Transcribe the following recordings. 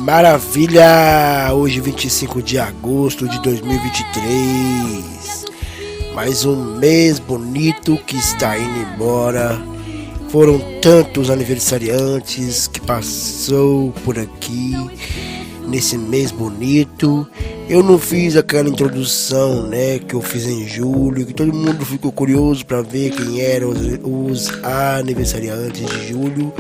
Maravilha! Hoje 25 de agosto de 2023. Mais um mês bonito que está indo embora. Foram tantos aniversariantes que passou por aqui nesse mês bonito. Eu não fiz aquela introdução, né, que eu fiz em julho, que todo mundo ficou curioso para ver quem eram os aniversariantes de julho.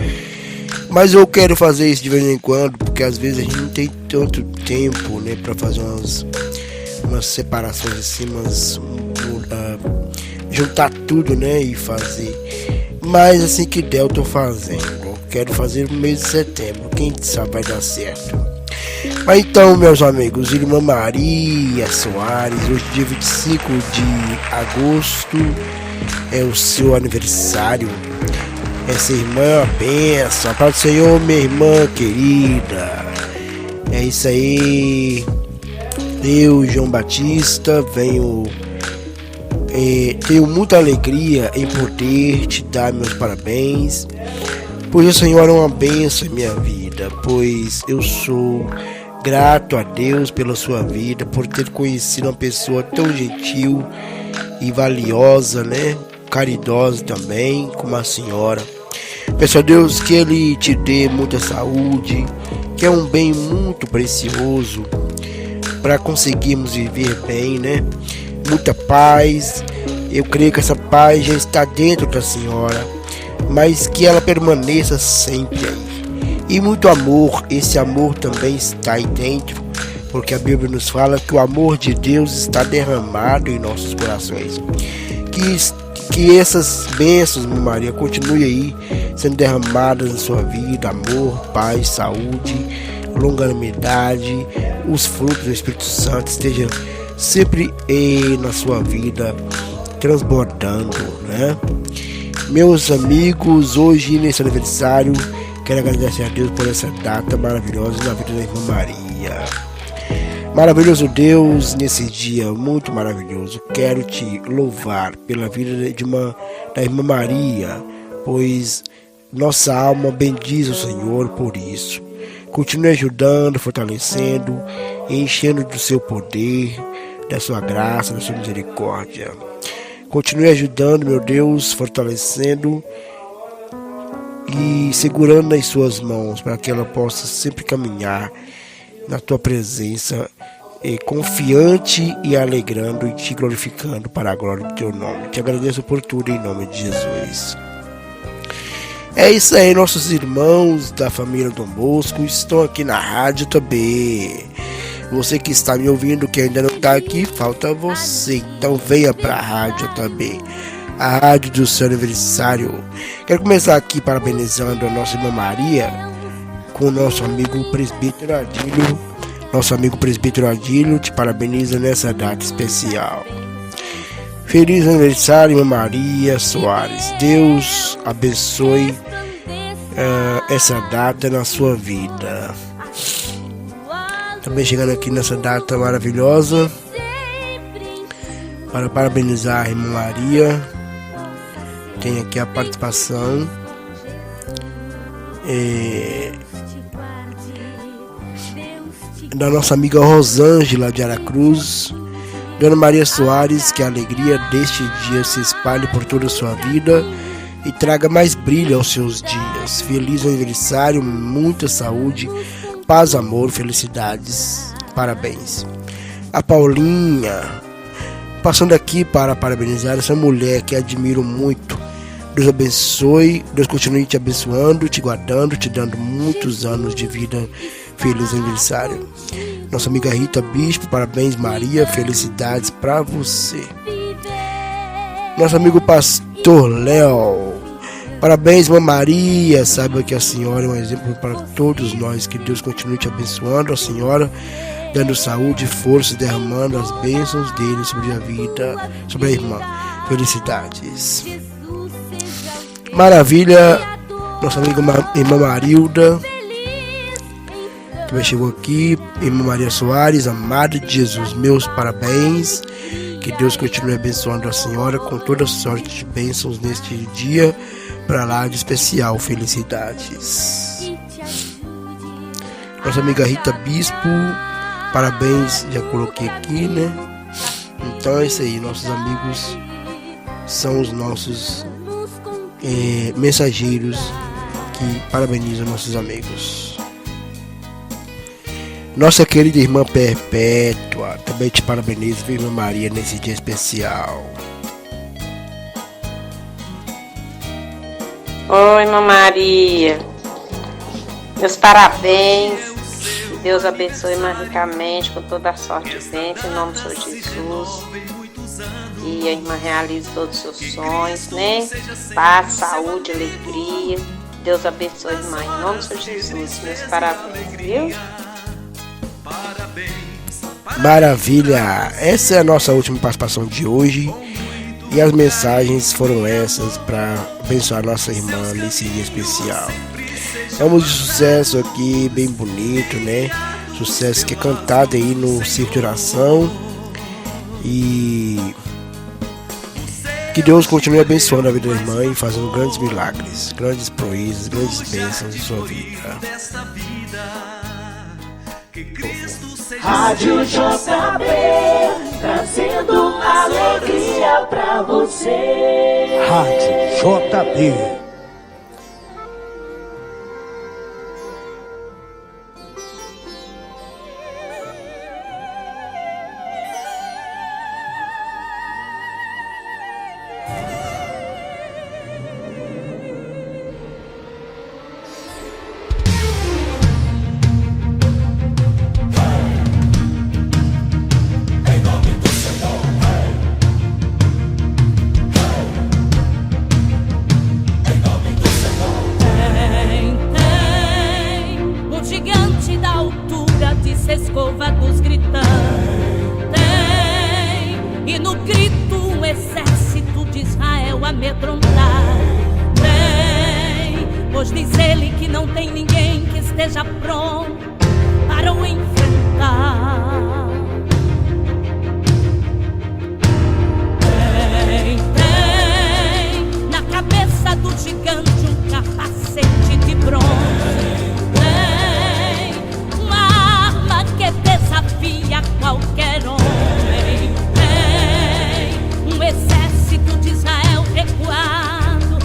Mas eu quero fazer isso de vez em quando, porque às vezes a gente não tem tanto tempo, né, para fazer umas separações assim, juntar tudo, né, e fazer. Mas assim que der eu tô fazendo. Eu quero fazer no mês de setembro, quem sabe vai dar certo. Mas então, meus amigos, irmã Maria Soares, hoje dia 25 de agosto é o seu aniversário. Essa irmã é uma bênção. A paz do Senhor, minha irmã querida. É isso aí. Eu, João Batista, tenho muita alegria em poder te dar meus parabéns, pois o Senhor é uma bênção em minha vida, pois eu sou grato a Deus pela sua vida, por ter conhecido uma pessoa tão gentil e valiosa, né? Caridosa também, como a senhora. Peço a Deus que Ele te dê muita saúde, que é um bem muito precioso para conseguirmos viver bem, né? Muita paz. Eu creio que essa paz já está dentro da senhora, mas que ela permaneça sempre aí. E muito amor, esse amor também está aí dentro, porque a Bíblia nos fala que o amor de Deus está derramado em nossos corações. Que essas bênçãos, minha Maria, continue aí sendo derramadas na sua vida, amor, paz, saúde, longanimidade, os frutos do Espírito Santo estejam sempre na sua vida, transbordando, né? Meus amigos, hoje nesse aniversário, quero agradecer a Deus por essa data maravilhosa na vida da irmã Maria. Maravilhoso Deus, nesse dia muito maravilhoso, quero te louvar pela vida da irmã Maria, pois nossa alma bendiz o Senhor por isso. Continue ajudando, fortalecendo, enchendo do seu poder, da sua graça, da sua misericórdia. Continue ajudando, meu Deus, fortalecendo e segurando nas suas mãos, para que ela possa sempre caminhar na tua presença, confiante e alegrando e te glorificando para a glória do teu nome. Te agradeço por tudo em nome de Jesus. É isso aí, nossos irmãos da família Dom Bosco estão aqui na rádio também. Você que está me ouvindo, que ainda não está aqui, falta você. Então venha para a rádio também, a rádio do seu aniversário. Quero começar aqui parabenizando a nossa irmã Maria com o nosso amigo presbítero Adílio. Nosso amigo presbítero Adílio te parabeniza nessa data especial. Feliz aniversário, irmã Maria Soares. Deus abençoe essa data na sua vida. Também chegando aqui nessa data maravilhosa para parabenizar a irmã Maria. Tem aqui a participação da nossa amiga Rosângela de Aracruz. Dona Maria Soares, que a alegria deste dia se espalhe por toda a sua vida e traga mais brilho aos seus dias. Feliz aniversário, muita saúde, paz, amor, felicidades. Parabéns. A Paulinha, passando aqui para parabenizar essa mulher que admiro muito. Deus abençoe, Deus continue te abençoando, te guardando, te dando muitos anos de vida. Feliz aniversário. Nossa amiga Rita Bispo, parabéns Maria, felicidades para você. Nosso amigo pastor Léo, parabéns irmã Maria, saiba que a senhora é um exemplo para todos nós, que Deus continue te abençoando, a senhora dando saúde, força, derramando as bênçãos dele sobre a vida, sobre a irmã. Felicidades. Maravilha, nossa amiga irmã Marilda também chegou aqui. Irmã Maria Soares, amada de Jesus, meus parabéns. Que Deus continue abençoando a senhora com toda sorte de bênçãos neste dia para lá de especial. Felicidades. Nossa amiga Rita Bispo, parabéns, já coloquei aqui, né? Então é isso aí, nossos amigos são os nossos mensageiros que parabenizam nossos amigos. Nossa querida irmã Perpétua também te parabeniza, Virgem Maria, nesse dia especial. Oi, irmã Maria, meus parabéns. Deus abençoe mais ricamente, com toda a sorte e bênção, em nome do Senhor Jesus. E a irmã realize todos os seus sonhos, né? Paz, saúde, alegria. Deus abençoe, irmã, em nome do Senhor Jesus. Meus parabéns, viu? Maravilha! Essa é a nossa última participação de hoje. E as mensagens foram essas para abençoar nossa irmã nesse dia especial. É um de sucesso aqui, bem bonito, né? Sucesso que é cantado aí no Circo de Oração. E que Deus continue abençoando a vida da irmã e fazendo grandes milagres, grandes proezas, grandes bênçãos em sua vida. Rádio JB, trazendo alegria pra você. Rádio JB. Escóvados gritando, tem, e no grito um exército de Israel amedrontar, tem, pois diz ele que não tem ninguém que esteja pronto para o enfrentar. Tem, na cabeça do gigante um capacete de bronze, que desafia qualquer homem. Tem um exército de Israel recuado,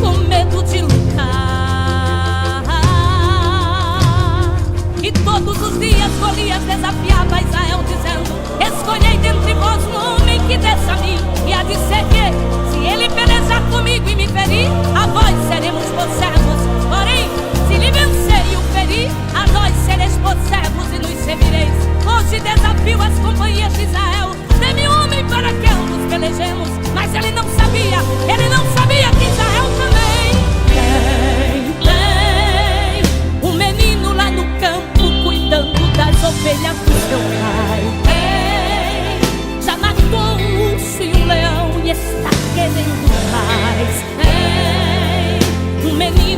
com medo de lutar. E todos os dias Golias desafiava Israel, dizendo: escolhei dentre vós um homem que desça a mim, e a dizer que, se ele pelejar comigo e me ferir, a vós seremos por servos. Porém, se lhe vencer e o ferir, a nós sereis por servos e nos servireis. Hoje desafio as companhias de Israel, dê-me homem para que ambos pelejemos. Mas ele não sabia que Israel também tem um menino lá no campo cuidando das ovelhas do seu pai. Tem, já matou um urso e um leão e está querendo mais. Tem um menino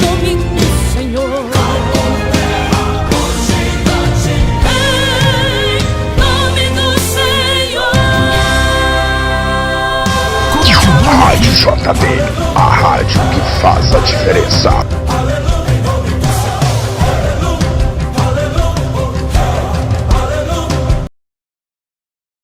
nome do Senhor. Em nome do Senhor. Rádio JB, a rádio que faz a diferença.